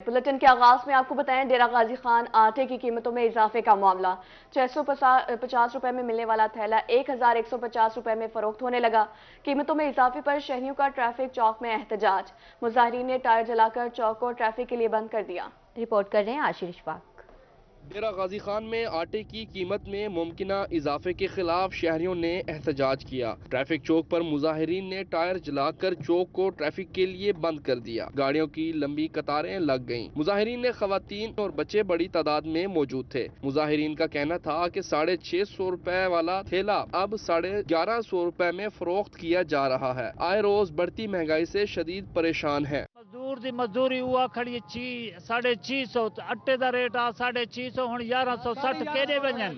Bulletin के आगाज में आपको बताएं, डेरा गाजी खान आटे की कीमतों में इजाफे का मामला। 650 रुपए में मिलने वाला थैला 1150 रुपए में फरोख्त होने लगा। कीमतों में इजाफे पर शहरियों का ट्रैफिक चौक में एहतजाज। मुजाहिरीन ने टायर जलाकर चौक को ट्रैफिक के लिए बंद कर दिया। रिपोर्ट कर रहे हैं आशीष इशफाक। डेरा गाजी खान में आटे की कीमत में मुमकिना इजाफे के खिलाफ शहरियों ने एहतजाज किया। ट्रैफिक चौक पर मुजाहिरीन ने टायर जलाकर चौक को ट्रैफिक के लिए बंद कर दिया। गाड़ियों की लंबी कतारें लग गईं। मुजाहिरीन में खवातीन और बच्चे बड़ी तादाद में मौजूद थे। मुजाहिरीन का कहना था कि 650 रुपए वाला थैला अब 1150 रुपए में फरोख्त किया जा रहा है। आए रोज बढ़ती महंगाई से शदीद परेशान है। मजदूर दी मजदूरी हुआ खड़ी 650 आटे का रेट आ 650 हुण 1160 केड़े वजन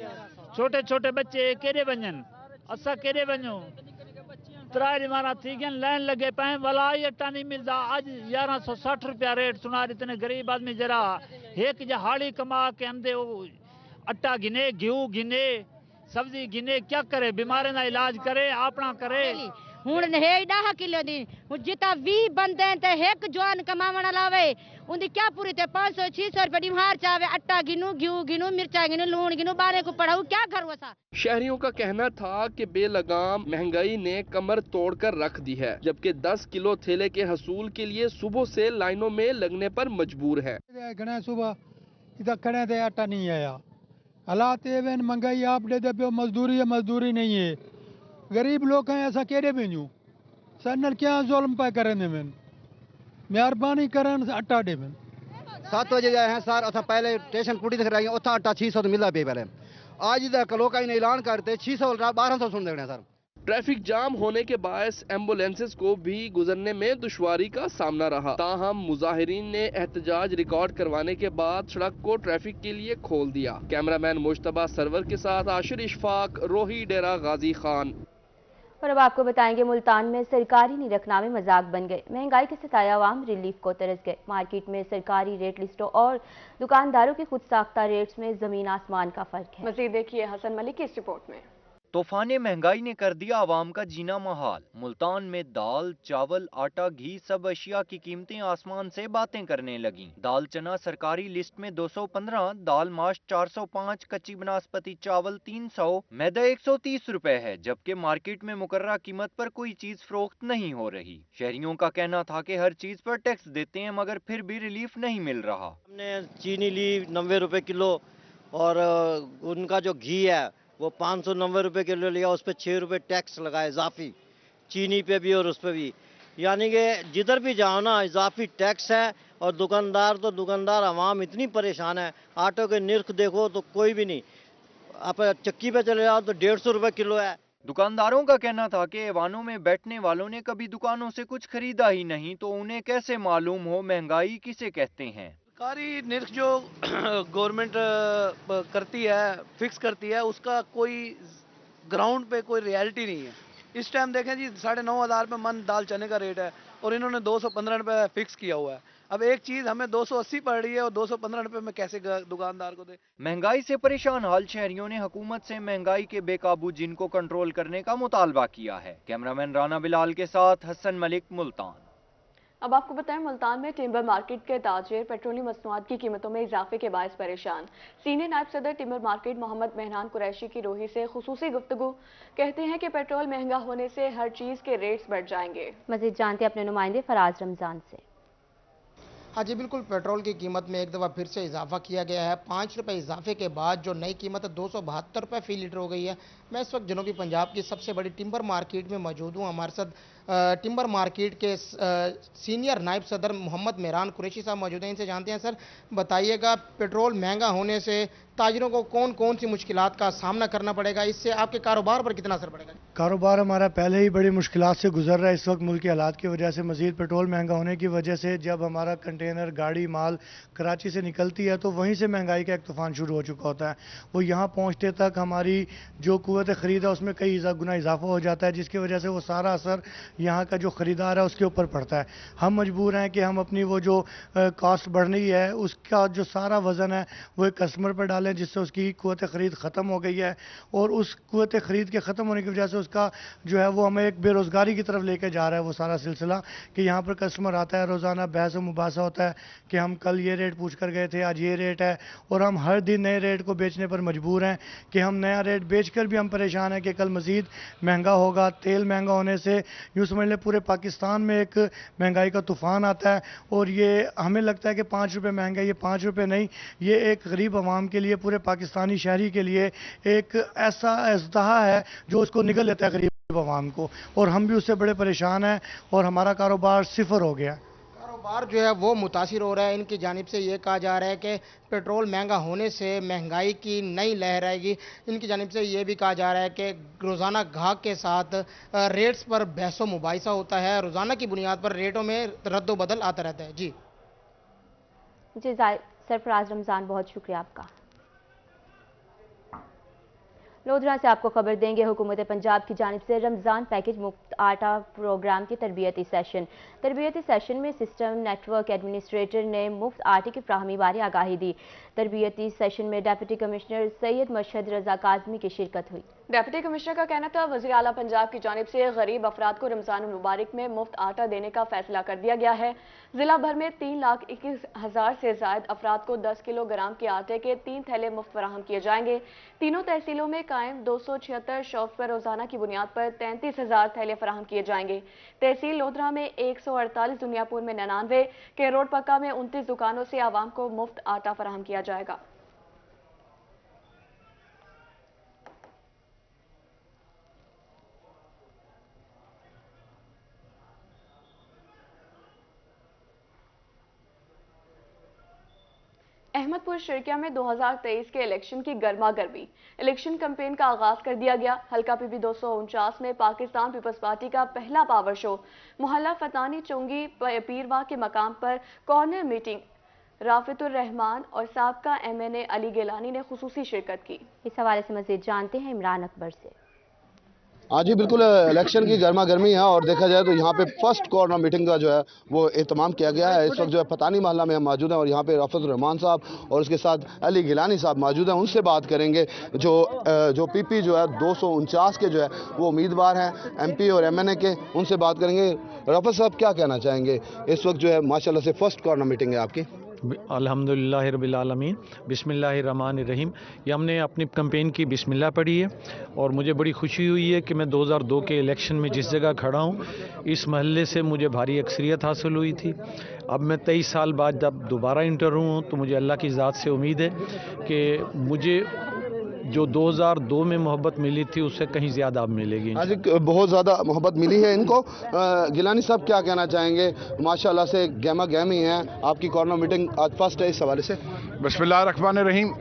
छोटे छोटे बच्चे केड़े वजन असा केड़े वजो त्राई मारा थी गए लाइन लगे पे वाला आटा नहीं मिलता। आज 1160 रुपया रेट सुना। इतने गरीब आदमी जरा एक जहाड़ी कमा के अंदे आटा गिने घ्यू गिने सब्जी गिने क्या करे बीमारी का इलाज करे अपना करे। हूँ 10 किलो दी जिता 20 बंदे ते एक जवान कमावण लावे उनकी क्या पूरी थे 500-600 रुपए डिमार चावे आटा गिनू घ्यू गिनू मिर्चा गिनू लून गिनू बारे को पढ़ाऊ क्या घर वसा। शहरियों का कहना था कि बेलगाम महंगाई ने कमर तोड़कर रख दी है, जबकि 10 किलो थैले के हसूल के लिए सुबह से लाइनों में लगने पर मजबूर है। सुबह इधर खड़े थे आटा नहीं आया। हालात महंगाई आप दे पे मजदूरी नहीं है। गरीब लोग हैं ऐसा केड़े भेजू सर क्या जुल्म पाए करें में मेहरबानी करें आटा दे में 7 बजे आए हैं सर असा पहले स्टेशन कुटी दिख रही है उतना आटा 600 मिला पे पहले आज तक लोग ऐलान करते 600 1200 सुन देने सर। ट्रैफिक जाम होने के बायस एम्बुलेंसेस को भी गुजरने में दुश्वारी का सामना रहा। ताहम मुजाहिरीन ने एहतजाज रिकॉर्ड करवाने के बाद सड़क को ट्रैफिक के लिए खोल दिया। कैमरामैन मुश्तबा सरवर के साथ आशीष इशफाक, रोही, डेरा गाजी खान। और अब आपको बताएंगे, मुल्तान में सरकारी नीरखनामे मजाक बन गए। महंगाई के सताए आवाम रिलीफ को तरस गए। मार्केट में सरकारी रेट लिस्टों और दुकानदारों के खुद साख्ता रेट्स में जमीन आसमान का फर्क है। मजीद देखिए हसन मलिक की इस रिपोर्ट में। तूफान महंगाई ने कर दिया आवाम का जीना महाल। मुल्तान में दाल, चावल, आटा, घी सब अशिया की कीमतें आसमान से बातें करने लगीं। दाल चना सरकारी लिस्ट में 215, दाल माश 405, कच्ची बनास्पति चावल 300, मैदा 130 रुपए है, जबकि मार्केट में मुकर्रर कीमत पर कोई चीज फरोख्त नहीं हो रही। शहरियों का कहना था कि हर चीज पर टैक्स देते हैं मगर फिर भी रिलीफ नहीं मिल रहा। हमने चीनी ली 90 रुपए किलो और उनका जो घी है वो 590 रुपए किलो लिया, उस पर 6 रुपए टैक्स लगाए इजाफी, चीनी पे भी और उस पर भी। यानी कि जिधर भी जाओ ना इजाफी टैक्स है। और दुकानदार आवाम इतनी परेशान है। आटो के निर्ख देखो तो कोई भी नहीं, आप चक्की पे चले जाओ तो 150 रुपए किलो है। दुकानदारों का कहना था कि ऐवानों में बैठने वालों ने कभी दुकानों से कुछ खरीदा ही नहीं, तो उन्हें कैसे मालूम हो महंगाई किसे कहते हैं। सरकारी निर्ख जो गवर्नमेंट करती है फिक्स करती है उसका कोई ग्राउंड पे कोई रियलिटी नहीं है। इस टाइम देखें जी 9,500 रुपये मन दाल चने का रेट है और इन्होंने 215 रुपये फिक्स किया हुआ है। अब एक चीज हमें 280 पड़ रही है और 215 रुपये में कैसे दुकानदार को दे। महंगाई से परेशान हाल शहरियों ने हुकूमत से महंगाई के बेकाबू जिन को कंट्रोल करने का मुतालबा किया है। कैमरामैन राना बिलाल के साथ हसन मलिक, मुल्तान। अब आपको बताएं, मुल्तान में टिम्बर मार्केट के ताजिर पेट्रोलियम मसनूआत की कीमतों में इजाफे के बायस परेशान। सीनियर नायब सदर टिम्बर मार्केट मोहम्मद मेहरान कुरैशी की रोही से खुसूसी गुफ्तगू। कहते हैं कि पेट्रोल महंगा होने से हर चीज के रेट्स बढ़ जाएंगे। मजीद जानते अपने नुमाइंदे फराज रमजान से। हाँ जी बिल्कुल, पेट्रोल की कीमत में एक दफ़ा फिर से इजाफा किया गया है। 5 रुपये इजाफे के बाद जो नई कीमत 272 रुपये फी लीटर हो गई है। मैं इस वक्त जनूबी पंजाब की सबसे बड़ी टिम्बर मार्केट में मौजूद हूँ। हमारे साथ टिम्बर मार्केट के सीनियर नायब सदर मोहम्मद मेहरान कुरैशी साहब मौजूद हैं। इनसे जानते हैं, सर बताइएगा पेट्रोल महंगा होने से ताजिरों को कौन कौन सी मुश्किलात का सामना करना पड़ेगा, इससे आपके कारोबार पर कितना असर पड़ेगा? कारोबार हमारा पहले ही बड़ी मुश्किलात से गुजर रहा है। इस वक्त मुल्क के हालात की वजह से मजीद पेट्रोल महंगा होने की वजह से जब हमारा कंटेनर गाड़ी माल कराची से निकलती है तो वहीं से महंगाई का एक तूफान शुरू हो चुका होता है। वो यहाँ पहुँचते तक हमारी जो कुव्वत ख़रीद है उसमें कई गुना इजाफा हो जाता है, जिसकी वजह से वो सारा असर यहाँ का जो ख़रीदार है उसके ऊपर पड़ता है। हम मजबूर हैं कि हम अपनी वो जो कॉस्ट बढ़ रही है उसका जो सारा वज़न है वो एक कस्टमर पर डालें, जिससे उसकी क़ुव्वत ख़रीद ख़त्म हो गई है, और उस क़ुव्वत ख़रीद के ख़त्म होने की वजह से उसका जो है वो हमें एक बेरोज़गारी की तरफ लेके जा रहा है वो सारा सिलसिला, कि यहाँ पर कस्टमर आता है, रोज़ाना बहस व मुबासा होता है कि हम कल ये रेट पूछ कर गए थे, आज ये रेट है, और हम हर दिन नए रेट को बेचने पर मजबूर हैं कि हम नया रेट बेचकर भी हम परेशान हैं कि कल मज़ीद महंगा होगा। तेल महंगा होने से यूँ समझ लें पूरे पाकिस्तान में एक महंगाई का तूफ़ान आता है, और ये हमें लगता है कि 5 रुपये महंगा, ये 5 रुपये नहीं, ये एक गरीब आवाम के लिए, पूरे पाकिस्तानी शहरी के लिए एक ऐसा अज़दहा है जो उसको निगल लेता है गरीब आवाम को, और हम भी उससे बड़े परेशान हैं और हमारा कारोबार सिफर हो गया। कारोबार जो है वो मुतासिर हो रहा है। इनकी जानिब से ये कहा जा रहा है कि पेट्रोल महंगा होने से महंगाई की नई लहर आएगी। इनकी जानिब से ये भी कहा जा रहा है कि रोज़ाना ग्राहक के साथ रेट्स पर बहसो मुबाहिसा होता है, रोज़ाना की बुनियाद पर रेटों में रद्द-ओ-बदल आता रहता है। जी सरफराज रमज़ान, बहुत शुक्रिया आपका। लोधरा से आपको खबर देंगे, हुकूमत पंजाब की जानिब से रमज़ान पैकेज मुफ्त आटा प्रोग्राम की तरबियती सेशन में सिस्टम नेटवर्क एडमिनिस्ट्रेटर ने मुफ्त आटे की फ्राहमी बारे आगाही दी। तरबियती सेशन में डिप्टी कमिश्नर सैयद मशहद रजा काज़मी की शिरकत हुई। डिप्टी कमिश्नर का कहना था वज़ीर आला पंजाब की जानिब से गरीब अफराद को रमज़ान मुबारक में मुफ्त आटा देने का फैसला कर दिया गया है। जिला भर में 3,21,000 से ज़ायद अफराद को 10 किलोग्राम के आटे के 3 थैले मुफ्त फराहम किए जाएंगे। तीनों तहसीलों में कायम 276 शॉप्स पर रोजाना की बुनियाद पर 33,000 थैले फराहम किए जाएंगे। तहसील लोधरा में 148, दुनियापुर में 99, के रोड पक्का में 29 दुकानों से आवाम को मुफ्त आटा फराहम किया जाएगा। अहमदपुर शर्किया में 2023 के इलेक्शन की गर्मा गर्मी। इलेक्शन कैंपेन का आगाज कर दिया गया। हल्का पीपी 249 में पाकिस्तान पीपल्स पार्टी का पहला पावर शो। मोहल्ला फतानी चुंगी पीरवा के मकाम पर कॉर्नर मीटिंग। राफितुर रहमान और साबका MNA अली गिलानी ने खुसूसी शिरकत की। इस हवाले से मजीद जानते हैं इमरान अकबर से। हाँ जी बिल्कुल, इलेक्शन की गर्मा गर्मी है और देखा जाए तो यहाँ पे फर्स्ट कॉर्नर मीटिंग का जो है वो एहतमाम किया गया है। इस वक्त जो है फतानी मोहल्ला में हम मौजूद हैं और यहाँ पे राफितुर रहमान साहब और उसके साथ अली गिलानी साहब मौजूद हैं। उनसे बात करेंगे जो PP जो है 249 के जो है वो उम्मीदवार हैं MP और MNA के, उनसे बात करेंगे। राफित साहब क्या कहना चाहेंगे, इस वक्त जो है माशाल्लाह से फर्स्ट कॉर्नर मीटिंग है आपकी? अल्हम्दुलिल्लाह रब्बिल आलमीन, बिस्मिल्लाहिर रहमानिर रहीम। ये हमने अपनी कैंपेन की बिस्मिल्लाह पढ़ी है और मुझे बड़ी खुशी हुई है कि मैं 2002 के इलेक्शन में जिस जगह खड़ा हूँ इस महल्ले से मुझे भारी अक्सरियत हासिल हुई थी। अब मैं 23 साल बाद जब दोबारा इंटर हूँ तो मुझे अल्लाह की ज़ात से उम्मीद है कि मुझे जो 2002 में मोहब्बत मिली थी उससे कहीं ज़्यादा अब मिलेगी। आज बहुत ज़्यादा मोहब्बत मिली है इनको। गिलानी साहब क्या कहना चाहेंगे, माशाल्लाह से गहमा गहमी है, आपकी कॉर्नर मीटिंग आज फर्स्ट है, इस हवाले से? बिस्मिल्लाहिर्रहमानिर्रहीम।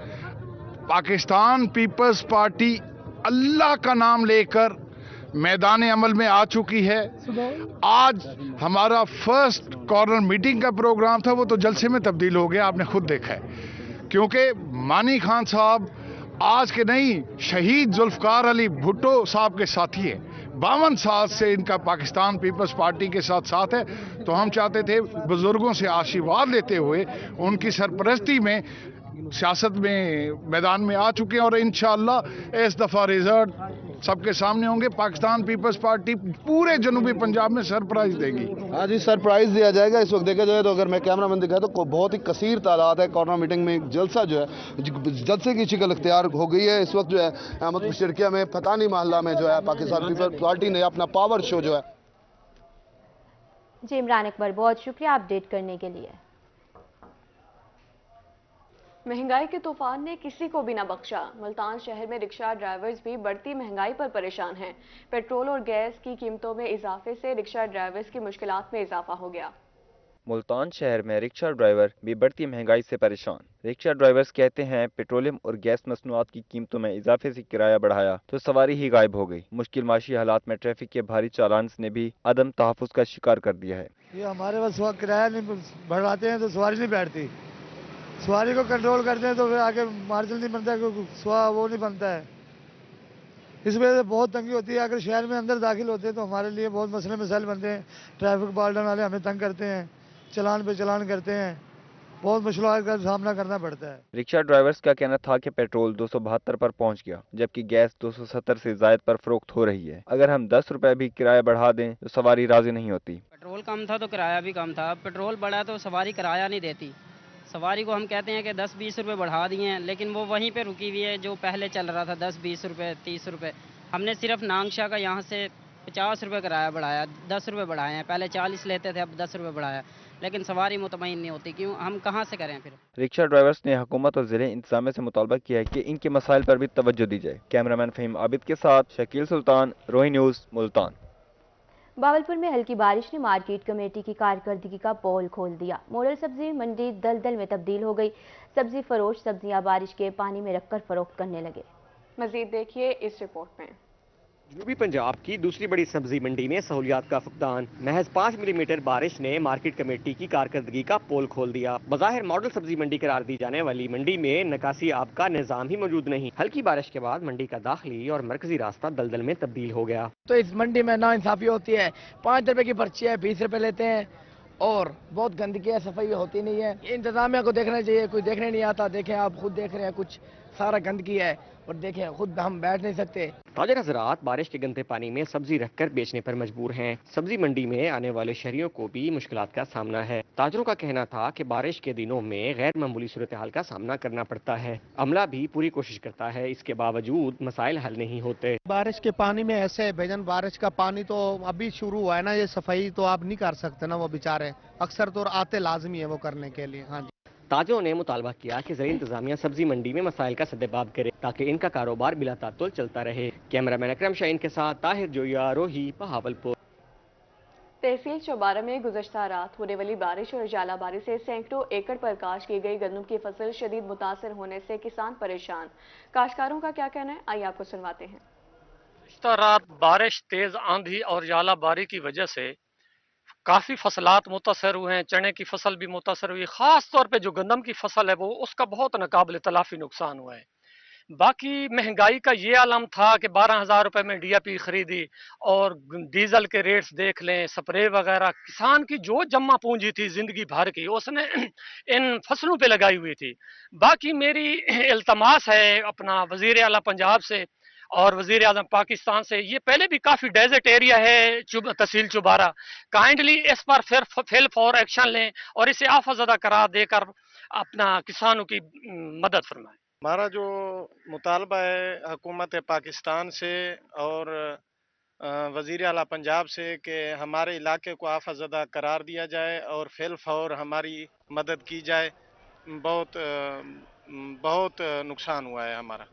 पाकिस्तान पीपल्स पार्टी अल्लाह का नाम लेकर मैदान अमल में आ चुकी है। आज हमारा फर्स्ट कॉर्नर मीटिंग का प्रोग्राम था, वो तो जलसे में तब्दील हो गया, आपने खुद देखा है, क्योंकि मानी खान साहब आज के नहीं शहीद जुल्फकार अली भुट्टो साहब के साथी है। 52 साल से इनका पाकिस्तान पीपल्स पार्टी के साथ है। तो हम चाहते थे बुजुर्गों से आशीर्वाद लेते हुए उनकी सरपरस्ती में सियासत में मैदान में आ चुके हैं और इंशाअल्लाह इस दफ़ा रिजल्ट सबके सामने होंगे। पाकिस्तान पीपल्स पार्टी पूरे जनूबी पंजाब में सरप्राइज देगी। हाँ जी, सरप्राइज दिया जाएगा। इस वक्त देखा जाए तो अगर मैं कैमरामैन दिखाया तो बहुत ही कसीर तादाद है। कॉर्नर मीटिंग में एक जलसा जो है जलसे की शिकल इख्तियार हो गई है। इस वक्त जो है अहमदपुर शर्किया में फतानी मोहल्ला में जो है पाकिस्तान पीपल्स पार्टी ने अपना पावर शो जो है। जी इमरान अकबर, बहुत शुक्रिया अपडेट करने के लिए। महंगाई के तूफान ने किसी को भी न बख्शा। मुल्तान शहर में रिक्शा ड्राइवर्स भी बढ़ती महंगाई पर परेशान हैं। पेट्रोल और गैस की कीमतों में इजाफे से रिक्शा ड्राइवर्स की मुश्किलात में इजाफा हो गया। मुल्तान शहर में रिक्शा ड्राइवर भी बढ़ती महंगाई से परेशान। रिक्शा ड्राइवर्स कहते हैं पेट्रोलियम और गैस मसनूआत की कीमतों में इजाफे से किराया बढ़ाया तो सवारी ही गायब हो गई। मुश्किल माशी हालात में ट्रैफिक के भारी चालान ने भी अदम तहफ़्फ़ुज़ का शिकार कर दिया है। ये हमारे पास किराया नहीं बढ़ाते हैं तो सवारी नहीं बैठती, सवारी को कंट्रोल करते हैं तो फिर आगे मार्जिन नहीं बनता, वो नहीं बनता है। اس وجہ سے بہت تنگی ہوتی ہے. اگر شہر میں اندر داخل ہوتے ہیں تو ہمارے لیے بہت مسئلے مسائل بنتے ہیں. ٹریفک وارڈن والے ہمیں تنگ کرتے ہیں, چلان پہ چلان کرتے ہیں, بہت مشکلات کا سامنا کرنا پڑتا ہے. رکشہ ڈرائیورز کا کہنا تھا کہ پیٹرول 272 پر پہنچ گیا جبکہ گیس 270 سے زائد پر فروخت ہو رہی ہے. اگر ہم 10 روپے بھی کرایہ بڑھا دیں تو سواری راضی نہیں ہوتی. پیٹرول کم تھا تو کرایہ بھی کم تھا. پیٹرول بڑھا تو سواری کرایہ نہیں دیتی. سواری کو ہم کہتے ہیں کہ 10-20 روپے بڑھا دیے ہیں لیکن وہ وہیں پہ رکی ہوئی ہے جو پہلے چل رہا تھا 10-20 روپے 30 روپے. ہم نے صرف نانگشا کا یہاں سے 50 روپے کرایہ بڑھایا, 10 روپے بڑھائے ہیں. پہلے 40 لیتے تھے, اب 10 روپے بڑھایا, لیکن سواری مطمئن نہیں ہوتی. کیوں, ہم کہاں سے کریں پھر. رکشہ ڈرائیورز نے حکومت اور ضلع انتظامیہ سے مطالبہ کیا ہے کہ ان کے مسائل پر بھی توجہ دی جائے. کیمرامین فہیم عابد کے ساتھ شکیل سلطان, روہی نیوز, ملتان. باولپور میں ہلکی بارش نے مارکیٹ کمیٹی کی کارکردگی کا پول کھول دیا. ماڈل سبزی منڈی دلدل میں تبدیل ہو گئی. سبزی فروش سبزیاں بارش کے پانی میں رکھ کر فروخت کرنے لگے. مزید دیکھیے اس رپورٹ میں. جنوبی پنجاب کی دوسری بڑی سبزی منڈی میں سہولیات کا فقدان. محض 5 ملی میٹر بارش نے مارکیٹ کمیٹی کی کارکردگی کا پول کھول دیا. بظاہر ماڈل سبزی منڈی قرار دی جانے والی منڈی میں نکاسی آب کا نظام ہی موجود نہیں. ہلکی بارش کے بعد منڈی کا داخلی اور مرکزی راستہ دلدل میں تبدیل ہو گیا. تو اس منڈی میں ناانصافی ہوتی ہے. 5 روپے کی پرچی ہے, 20 روپے لیتے ہیں اور بہت گندگی ہے, صفائی ہوتی نہیں ہے. انتظامیہ کو دیکھنا چاہیے, کوئی دیکھنے نہیں آتا. دیکھیں آپ خود دیکھ رہے ہیں, کچھ سارا گندگی ہے اور دیکھیں خود ہم بیٹھ نہیں سکتے. تاجر حضرات بارش کے گندے پانی میں سبزی رکھ کر بیچنے پر مجبور ہیں. سبزی منڈی میں آنے والے شہریوں کو بھی مشکلات کا سامنا ہے. تاجروں کا کہنا تھا کہ بارش کے دنوں میں غیر معمولی صورتحال کا سامنا کرنا پڑتا ہے. عملہ بھی پوری کوشش کرتا ہے, اس کے باوجود مسائل حل نہیں ہوتے. بارش کے پانی میں ایسے ہے بھجن, بارش کا پانی تو ابھی شروع ہوا ہے نا, یہ صفائی تو آپ نہیں کر سکتے نا. وہ بیچارے اکثر طور آتے لازمی ہے وہ کرنے کے لیے. ہاں جی. تاجروں نے مطالبہ کیا کہ ضلع انتظامیہ سبزی منڈی میں مسائل کا سدباب کرے تاکہ ان کا کاروبار بلا تعطل چلتا رہے. کیمرامین اکرم شاہین کے ساتھ طاہر جویا, روہی, بہاولپور. تحصیل چوبارہ میں گزشتہ رات ہونے والی بارش اور ژالہ باری سے سینکڑوں ایکڑ پر کاشت کی گئی گندم کی فصل شدید متاثر ہونے سے کسان پریشان. کاشتکاروں کا کیا کہنا ہے, آئیے آپ کو سنواتے ہیں. گزشتہ رات بارش, تیز آندھی اور ژالہ باری کی وجہ سے کافی فصلات متاثر ہوئے ہیں. چنے کی فصل بھی متاثر ہوئی, خاص طور پہ جو گندم کی فصل ہے وہ اس کا بہت ناقابل تلافی نقصان ہوا ہے. باقی مہنگائی کا یہ عالم تھا کہ 12,000 روپے میں ڈی اے پی خریدی اور ڈیزل کے ریٹس دیکھ لیں, سپرے وغیرہ. کسان کی جو جمع پونجی تھی زندگی بھر کی اس نے ان فصلوں پہ لگائی ہوئی تھی. باقی میری التماس ہے اپنا وزیر اعلیٰ پنجاب سے اور وزیر اعظم پاکستان سے, یہ پہلے بھی کافی ڈیزرٹ ایریا ہے تحصیل چوبارہ, کائنڈلی اس پر فل فور ایکشن لیں اور اسے آفت زدہ قرار دے کر اپنا کسانوں کی مدد فرمائیں. ہمارا جو مطالبہ ہے حکومت پاکستان سے اور وزیر اعلیٰ پنجاب سے کہ ہمارے علاقے کو آفت زدہ قرار دیا جائے اور فی الفور ہماری مدد کی جائے. بہت نقصان ہوا ہے ہمارا.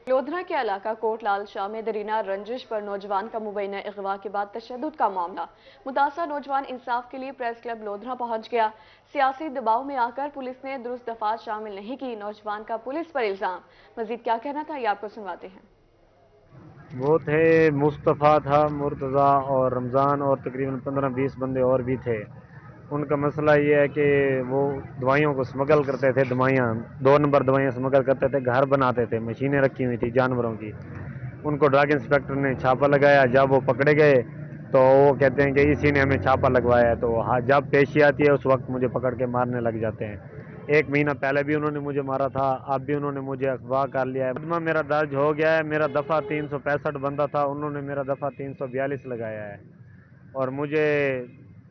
لودھرا کے علاقہ کوٹ لال شاہ میں درینہ رنجش پر نوجوان کا مبینہ اغوا کے بعد تشدد کا معاملہ. متاثرہ نوجوان انصاف کے لیے پریس کلب لودھرا پہنچ گیا. سیاسی دباؤ میں آ کر پولیس نے درست دفعات شامل نہیں کی. نوجوان کا پولیس پر الزام. مزید کیا کہنا تھا, یہ آپ کو سنواتے ہیں. وہ تھے مصطفیٰ تھا, مرتضیٰ اور رمضان اور تقریباً 15-20 بندے اور بھی تھے. ان کا مسئلہ یہ ہے کہ وہ دوائیوں کو سمگل کرتے تھے, 2 نمبر دوائیاں سمگل کرتے تھے, گھر بناتے تھے, مشینیں رکھی ہوئی تھی جانوروں کی. ان کو ڈرگ انسپیکٹر نے چھاپا لگایا. جب وہ پکڑے گئے تو وہ کہتے ہیں کہ اسی نے ہمیں چھاپا لگوایا ہے. تو جب پیشی آتی ہے اس وقت مجھے پکڑ کے مارنے لگ جاتے ہیں. 1 مہینہ پہلے بھی انہوں نے مجھے مارا تھا, اب بھی انہوں نے مجھے اغوا کر لیا ہے. مقدمہ میرا درج ہو گیا ہے. میرا دفعہ 365 بندہ تھا, انہوں نے میرا دفعہ 342 لگایا ہے. اور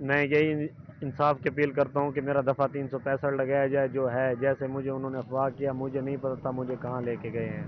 میں یہی انصاف کی اپیل کرتا ہوں کہ میرا دفعہ 365 لگایا جائے جو ہے. جیسے مجھے انہوں نے اغوا کیا, مجھے نہیں پتا تھا مجھے کہاں لے کے گئے ہیں.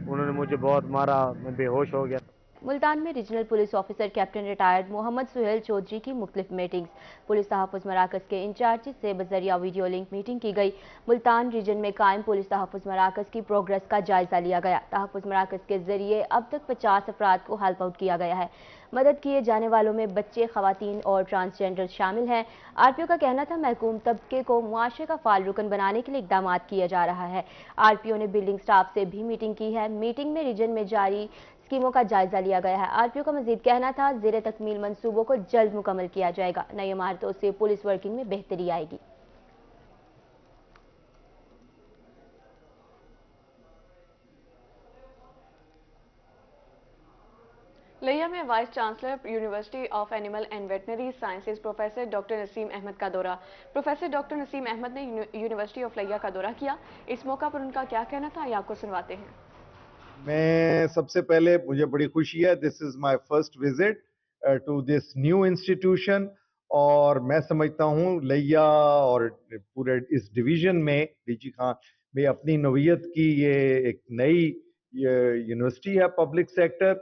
انہوں نے مجھے بہت مارا, میں بے ہوش ہو گیا. ملتان میں regional police officer captain retired Muhammad Sohail Chaudhry کی مختلف میٹنگز. پولیس تحفظ مراکز کے انچارج سے بذریعہ ویڈیو لنک میٹنگ کی گئی. ملتان ریجن میں قائم پولیس تحفظ مراکز کی پروگریس کا جائزہ لیا گیا. تحفظ مراکز کے ذریعے اب تک 50 افراد کو ہیلپ آؤٹ کیا گیا ہے. مدد کیے جانے والوں میں بچے, خواتین اور ٹرانسجینڈر شامل ہیں. آر پی او کا کہنا تھا محکوم طبقے کو معاشرے کا فعال رکن بنانے کے لیے اقدامات کیا جا رہا ہے. آر پی او نے بلڈنگ سٹاف سے بھی میٹنگ کی ہے. میٹنگ میں ریجن میں جاری اسکیموں کا جائزہ لیا گیا ہے. آر پی او کا مزید کہنا تھا زیر تکمیل منصوبوں کو جلد مکمل کیا جائے گا. نئی عمارتوں سے پولیس ورکنگ میں بہتری آئے گی. लिया में vice chancellor university of animal and veterinary sciences professor doctor Naseem Ahmed का दौरा। प्रोफेसर डॉक्टर नसीम अहमद ने यूनिवर्सिटी ऑफ लिया का दौरा किया। इस मौका पर उनका क्या कहना था, ये आपको सुनवाते हैं। मैं सबसे पहले, मुझे बड़ी खुशी है, this is my first visit to this new institution, और मैं समझता हूँ लिया और पूरे इस डिवीजन में डीजी खान में अपनी नौयत की ये एक नई यूनिवर्सिटी है पब्लिक सेक्टर,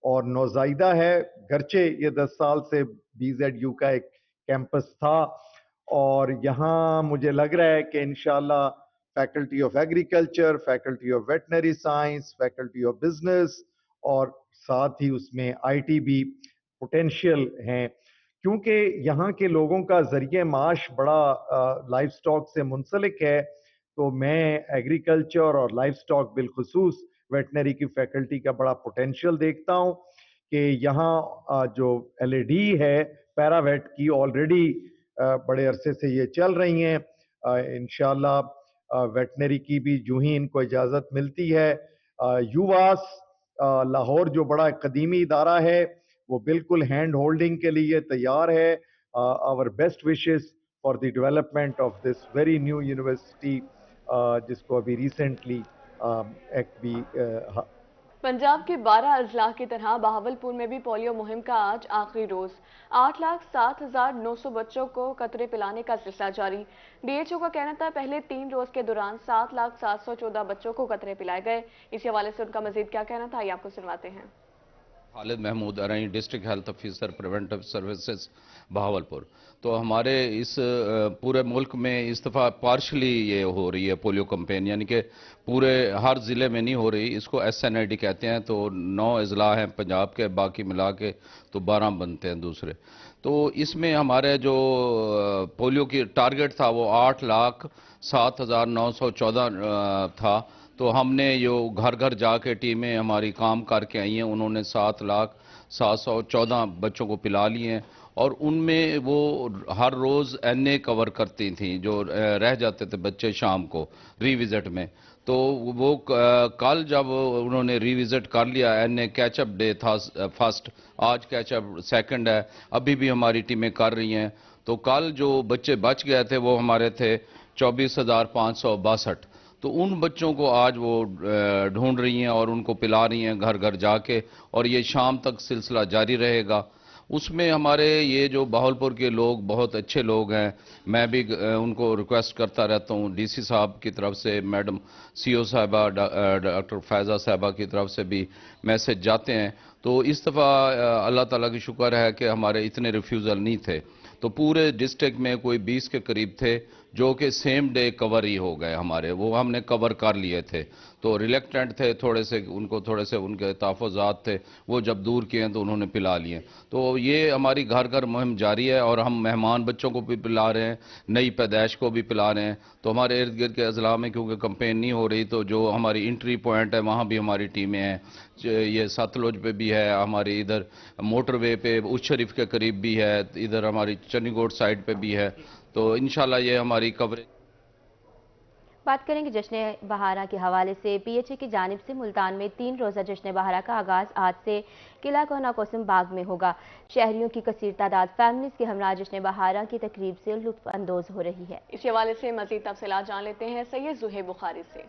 और नौज़ायदा है। गरचे ये 10 साल से BZU का एक कैंपस था, और यहाँ मुझे लग रहा है कि इंशाल्लाह faculty of agriculture, faculty of veterinary science, faculty of business और साथ ही उसमें IT भी पोटेंशियल हैं, क्योंकि यहाँ के लोगों का ज़रिए माश बड़ा लाइफ स्टॉक से मुंसलिक है। तो मैं एग्रीकल्चर और लाइफ स्टॉक बिलखुसूस वेटनरी की फैकल्टी का बड़ा पोटेंशियल देखता हूँ कि यहाँ जो LED है पैरावेट की, ऑलरेडी बड़े अरसे से ये चल रही हैं। इंशाल्लाह वेटनरी की भी यूं ही इनको इजाज़त मिलती है। यूवास लाहौर जो बड़ा कदीमी इदारा है वो बिल्कुल हैंड होल्डिंग के लिए तैयार है। Our best wishes for the development of this very new university, जिसको अभी रिसेंटली एक्ट भी पंजाब के 12 अजला की तरह बहावलपुर में भी पोलियो मुहिम का आज आखिरी रोज 8,07,900 बच्चों को कतरे पिलाने का सिलसिला जारी। DHO का कहना था पहले 3 रोज के दौरान 7,714 बच्चों को कतरे पिलाए गए। इस हवाले से उनका मजीद क्या कहना था, ये आपको सुनवाते हैं। खालिद महमूद अरई, district health officer preventive services Bahawalpur. तो हमारे इस पूरे मुल्क में इस दफ़ा पार्शली ये हो रही है पोलियो कैंपेन, यानी कि पूरे हर ज़िले में नहीं हो रही। इसको SNID कहते हैं। तो 9 अजला हैं पंजाब के, बाकी मिला के तो 12 बनते हैं दूसरे। तो इसमें हमारे जो पोलियो की टारगेट था वो 8,07,914 था। तो हमने जो घर घर जाके टीमें हमारी काम करके आई हैं, उन्होंने 7,07,14 बच्चों को पिला लिए हैं, और उनमें वो हर रोज़ NA कवर करती थी जो रह जाते थे बच्चे शाम को रिविज़िट में। तो वो कल जब उन्होंने रिविज़िट कर लिया, NA कैचअप डे था फर्स्ट, आज कैचअप सेकंड है, अभी भी हमारी टीमें कर रही हैं। तो कल जो बच्चे बच गए थे वो हमारे थे 24,562। तो उन बच्चों को आज वो ढूंढ रही हैं और उनको पिला रही हैं घर घर जाके, और ये शाम तक सिलसिला जारी रहेगा। उसमें हमारे ये जो बहावलपुर के लोग बहुत अच्छे लोग हैं, मैं भी उनको रिक्वेस्ट करता रहता हूँ, DC साहब की तरफ से, मैडम CO साहबा, डॉक्टर फैज़ा साहबा की तरफ से भी मैसेज जाते हैं। तो इस दफ़ा अल्लाह ताला की शुक्र है कि हमारे इतने रिफ्यूज़ल नहीं थे। तो पूरे डिस्ट्रिक्ट में कोई 20 के करीब थे जो कि सेम डे कवर ही हो गए हमारे, वो हमने कवर कर लिए थे। तो रिलेक्टेंट थे थोड़े से, उनको थोड़े से उनके तहफ़्फ़ुज़ात थे, वो जब दूर किए हैं तो उन्होंने पिला लिए। तो ये हमारी घर घर मुहिम जारी है, और हम मेहमान बच्चों को भी पिला रहे हैं, नई पैदाइश को भी पिला रहे हैं। तो हमारे इर्द गिर्द के अजला में क्योंकि कंपेन नहीं हो रही, तो जो हमारी इंट्री पॉइंट है वहाँ भी हमारी टीमें हैं। ये सतलुज पे भी है हमारी, इधर मोटरवे पे उस शरीफ के करीब भी है, इधर हमारी चन्नीगोट साइड पे भी है। तो इंशाल्लाह ये हमारी कवरेज। बात करेंगे जश्न बहारा के हवाले से। PHA की जानिब से मुल्तान में 3 रोज़ा जश्न बहारा का आगाज़ आज से किला कोना कोसम बाग में होगा। शहरियों की कसीर तादाद फैमिलीज के हमरा जश्न बहारा की तकरीब से लुत्फ अंदोज हो रही है। इस हवाले से मजीद तफसीलात जान लेते हैं सैयद ज़ुहैब बुखारी से।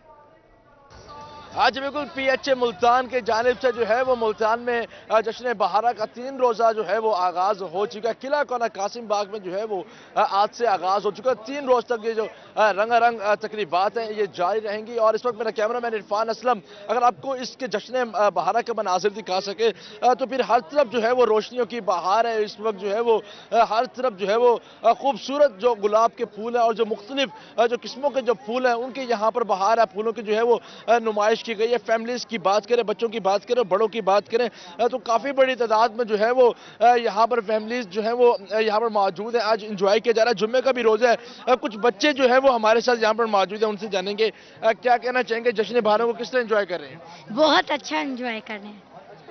आज बिल्कुल PHA मुल्तान के जानिब से जो है वो मुल्तान में जश्न बहारा का 3 रोज़ा जो है वो आगाज़ हो चुका है। किला कोना कासिम बाग में जो है वो आज से आगाज़ हो चुका है। 3 रोज़ तक ये जो रंगारंग तकरीबात हैं ये जारी रहेंगी। और इस वक्त मेरा कैमरामैन इरफान असलम अगर आपको इसके जश्न बहारा का मनाजिर दिखा सके तो फिर हर तरफ जो है वो रोशनियों की बहार है। इस वक्त जो है वो हर तरफ जो है वो खूबसूरत जो गुलाब के फूल हैं और जो मुख्तलिफ जो किस्मों के जो फूल हैं उनके यहाँ पर बहार है। फूलों की जो है वो नुमाइश की गई है। फैमिलीज की बात करें, बच्चों की बात करें, बड़ों की बात करें तो काफ़ी बड़ी तादाद में जो है वो यहाँ पर फैमिलीज जो है वो यहाँ पर मौजूद है। आज इंजॉय किया जा रहा है, जुम्मे का भी रोज़ा है। कुछ बच्चे जो है वो हमारे साथ यहाँ पर मौजूद है, उनसे जानेंगे क्या कहना चाहेंगे, जश्न बहारा को किस तरह इंजॉय कर रहे हैं। बहुत अच्छा इंजॉय कर रहे हैं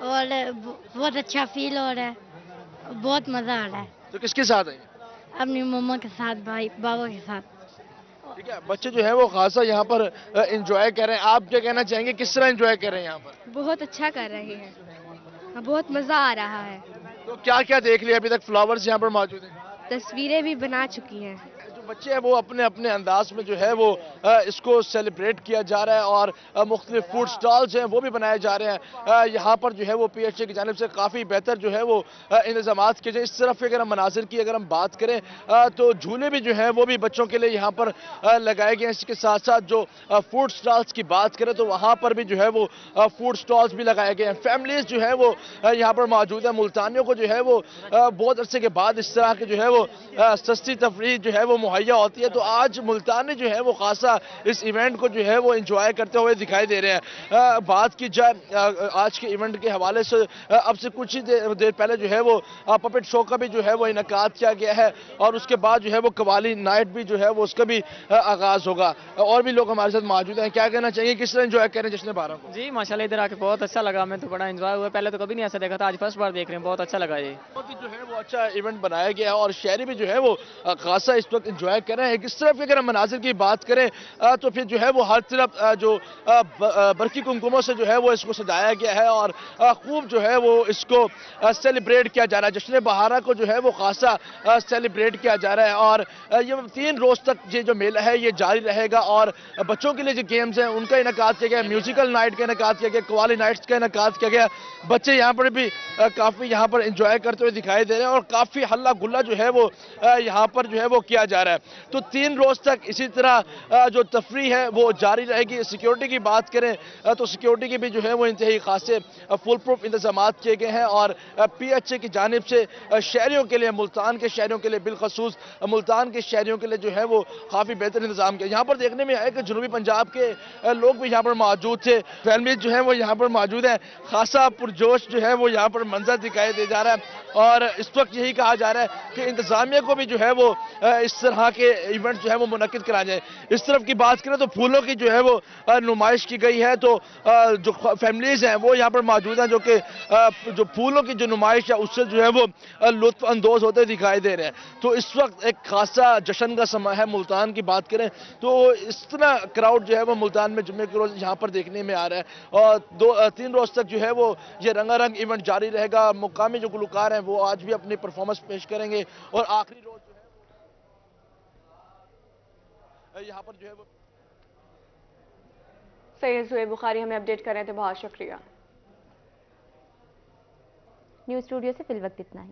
और बहुत अच्छा फील हो रहा है, बहुत मज़ा आ रहा है। तो किसके साथ है? अपनी मम्मा के साथ, भाई बाबा के साथ। ठीक है, बच्चे जो है वो खासा यहाँ पर एंजॉय कर रहे हैं। आप क्या कहना चाहेंगे, किस तरह एंजॉय कर रहे हैं यहाँ पर? बहुत अच्छा कर रहे हैं, बहुत मज़ा आ रहा है। तो क्या क्या देख लिया अभी तक? फ्लावर्स यहाँ पर मौजूद हैं, तस्वीरें भी बना चुकी हैं। जो बच्चे हैं वो अपने अपने अंदाज में जो है वो इसको सेलिब्रेट किया जा रहा है और मुख्तलिफ फूड स्टॉल्स हैं वो भी बनाए जा रहे हैं। यहाँ पर जो है वो PHA की जानिब से काफ़ी बेहतर जो है वो इंतजाम किए जाए। इस तरफ अगर हम मनाजिर की अगर हम बात करें तो झूले भी जो है वो भी बच्चों के लिए यहाँ पर लगाए गए हैं। इसके साथ साथ जो फूड स्टॉल्स की बात करें तो वहाँ पर भी जो है वो फूड स्टॉल्स भी लगाए गए हैं। फैमिलीज जो है वो यहाँ पर मौजूद है। मुल्तानियों को जो है वो बहुत अरसे के बाद इस तरह के जो है वो सस्ती तफरीह जो है वो मुहैया होती है। तो आज मुल्तानी जो है वो खासा इस इवेंट को जो है वो एंजॉय करते हुए दिखाई दे रहे हैं। बात की जाए आज के इवेंट के हवाले से, अब से कुछ ही देर पहले जो है वो पपेट शो का भी जो है वो इनकाद किया गया है और उसके बाद जो है वो कवाली नाइट भी जो है वो उसका भी आगाज होगा। और भी लोग हमारे साथ मौजूद हैं, क्या कहना चाहिए, किस तरह एंजॉय करें जश्न बारह को? जी माशाल्लाह इधर आके बहुत अच्छा लगा, मैं तो बड़ा एंजॉय हुआ, पहले तो कभी नहीं ऐसा देखा था, आज फर्स्ट बार देख रहे हैं, बहुत अच्छा लगा। ये बहुत ही जो है वो अच्छा इवेंट बनाया गया है और शहरी भी जो है वो खासा इस वक्त एंजॉय कर रहे हैं। किस तरफ अगर हम मनाजिर की बात करें तो फिर जो है वो हर तरफ जो बरकी कुमकुमों से जो है वो इसको सजाया गया है और खूब जो है वो इसको सेलिब्रेट किया जा रहा है। जश्न बहारा को जो है वो खासा सेलिब्रेट किया जा रहा है और ये 3 रोज तक ये जो मेला है ये जारी रहेगा और बच्चों के लिए जो गेम्स हैं उनका इनकाद किया गया, म्यूजिकल नाइट का इनकाद किया गया, कवाली नाइट्स का इनकाद किया गया। बच्चे यहाँ पर भी काफ़ी यहाँ पर एंजॉय करते हुए दिखाई दे रहे हैं और काफ़ी हल्ला गुल्ला जो है वो यहाँ पर जो है वो किया जा रहा है। तो 3 रोज तक इसी तरह जो तफरी है वो जारी रहेगी। सिक्योरिटी की बात करें तो सिक्योरिटी के भी जो है वो इंतहाई खासे फुल प्रूफ इंतजाम किए गए हैं और PHA की जानिब से शहरियों के लिए, मुल्तान के शहरियों के लिए, बिलखसूस मुल्तान के शहरियों के लिए जो है वो काफ़ी बेहतर इंतजाम किया। यहाँ पर देखने में आया कि जनूबी पंजाब के लोग भी यहाँ पर मौजूद थे, फैमिली जो है वो यहाँ पर मौजूद है। खासा पुरजोश जो है वो यहाँ पर मंजर दिखाई दे जा रहा है और इस वक्त यही कहा जा रहा है कि इंतजामिया को भी जो है वो इस तरह के इवेंट जो है वो मुनक्किद कराए जाए। इस तरफ की बात करें तो फूलों की जो है वो नुमाइश की गई है, तो जो फैमिलीज हैं वो यहाँ पर मौजूद हैं जो कि जो फूलों की जो नुमाइश है उससे जो है वो लुत्फ अंदोज होते दिखाई दे रहे हैं। तो इस वक्त एक खासा जश्न का समय है। मुल्तान की बात करें तो इस तरह क्राउड जो है वो मुल्तान में जुम्मे के रोज यहाँ पर देखने में आ रहा है और 2-3 रोज तक जो है वो ये रंगारंग इवेंट जारी रहेगा। मुकामी जो गुलकार हैं वो आज भी अपनी परफॉर्मेंस पेश करेंगे और आखिरी रोज जो है यहाँ पर जो है वो सैयद ज़ुहैब बुखारी हमें अपडेट कर रहे थे, बहुत शुक्रिया। न्यूज़ स्टूडियो से फिल वक्त इतना ही।